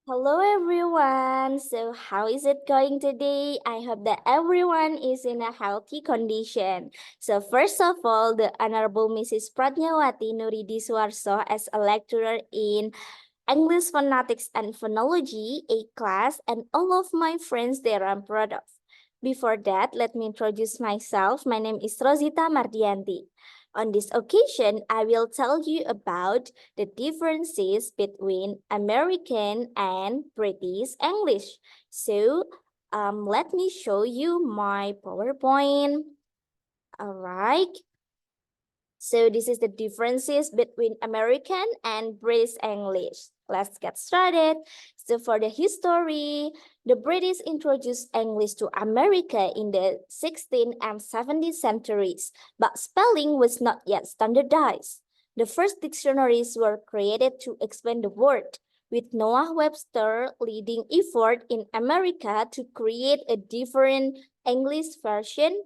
Hello everyone. So how is it going today? I hope that everyone is in a healthy condition. So first of all, the Honorable Mrs. Pratnyawati Nuridi Suarso as a lecturer in English Phonetics and Phonology, a class, and all of my friends there I'm proud of. Before that, let me introduce myself. My name is Rozita Mardiyanti. On this occasion, I will tell you about the differences between American and British English. So, let me show you my PowerPoint. All right. So this is the differences between American and British English. Let's get started. So for the history, the British introduced English to America in the 16th and 17th centuries, but spelling was not yet standardized. The first dictionaries were created to explain the word, with Noah Webster leading effort in America to create a different English version,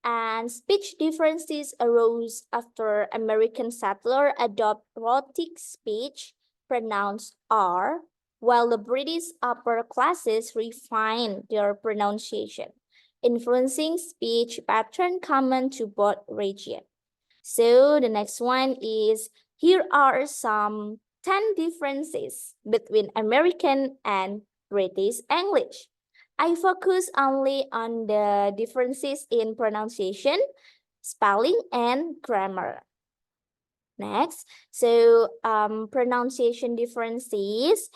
and speech differences arose after American settlers adopted rhotic speech, pronounced R, while the British upper classes refined their pronunciation, influencing speech pattern common to both regions. So the next one is, here are some 10 differences between American and British English. I focus only on the differences in pronunciation, spelling, and grammar. Next, pronunciation differences.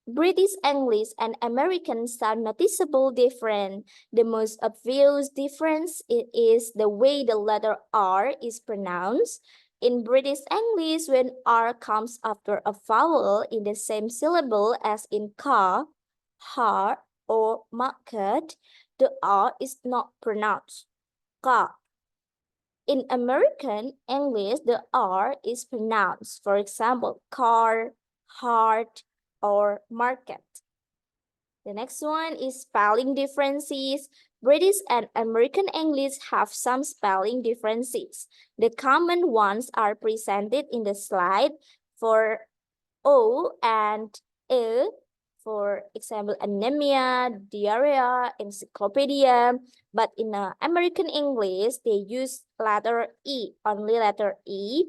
British English and American sound noticeable different. The most obvious difference is the way the letter R is pronounced. In British English, when R comes after a vowel in the same syllable as in car, heart, or market, the R is not pronounced. Car. In American English, the R is pronounced. For example, car, heart, or market. The next one is spelling differences. British and American English have some spelling differences. The common ones are presented in the slide. For O and E, for example, anemia, diarrhea, encyclopedia. But in American English, they use letter E, only letter E.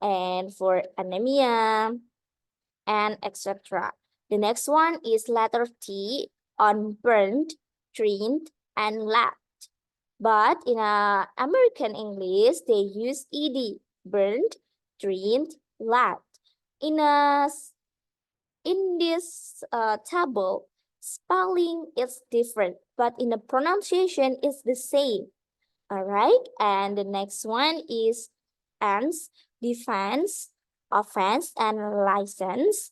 And for anemia and etc. The next one is letter T on burnt, trimmed, and lapped. But in American English, they use ed, burnt, trimmed, lapped. In this table, spelling is different, but in the pronunciation is the same. All right, and the next one is ans, defense, offense, and license.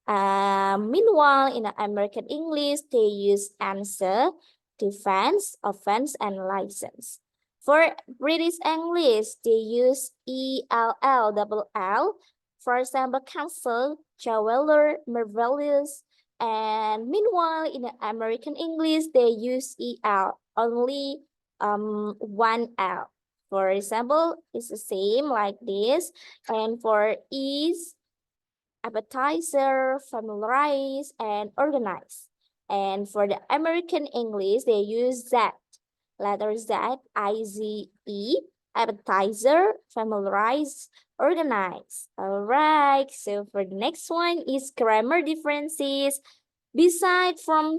Meanwhile, in American English, they use answer, defense, offense, and license. For British English, they use ELL, double L. For example, cancel, jeweler, marvelous. And meanwhile, in American English, they use EL, only one L. For example, it's the same like this. And for is, appetizer, familiarize, and organize. And for the American English, they use Z, letter Z, I-Z-E, appetizer, familiarize, organize. All right, so for the next one is grammar differences. Beside from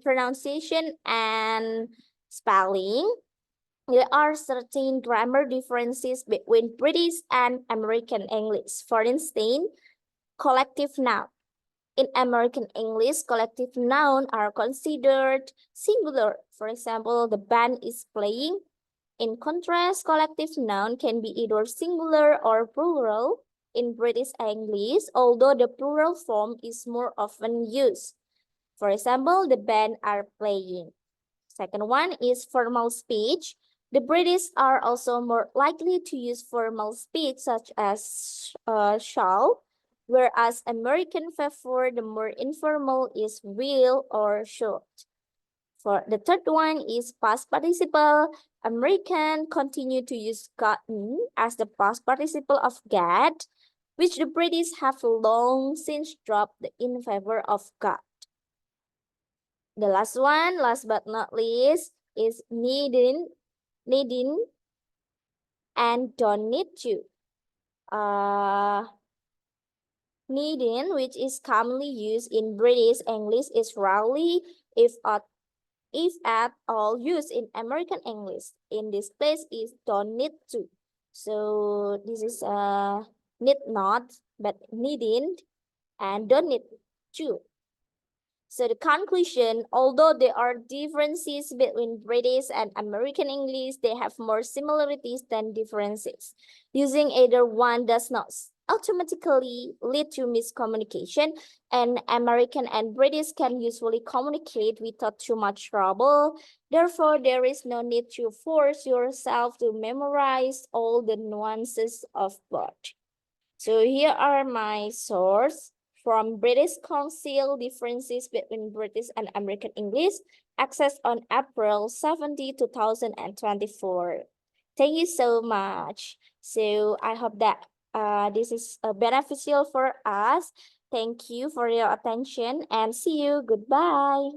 pronunciation and spelling, there are certain grammar differences between British and American English. For instance, collective noun. In American English, collective nouns are considered singular. For example, the band is playing. In contrast, collective noun can be either singular or plural in British English, although the plural form is more often used. For example, the band are playing. Second one is formal speech. The British are also more likely to use formal speech such as shall, whereas American favor the more informal is will or should. For the third one is past participle. American continue to use gotten as the past participle of get, which the British have long since dropped in favor of God. The last one, last but not least, is needing, and don't need to. Needing, which is commonly used in British English, is rarely, if at all, used in American English. In this place is don't need to. So this is need not, but needing and don't need to. So the conclusion, although there are differences between British and American English, they have more similarities than differences. Using either one does not automatically lead to miscommunication, and American and British can usually communicate without too much trouble. Therefore, there is no need to force yourself to memorize all the nuances of both. So here are my source from British Council differences between British and American English, accessed on April 17, 2024. Thank you so much. So I hope that this is beneficial for us. Thank you for your attention and see you. Goodbye.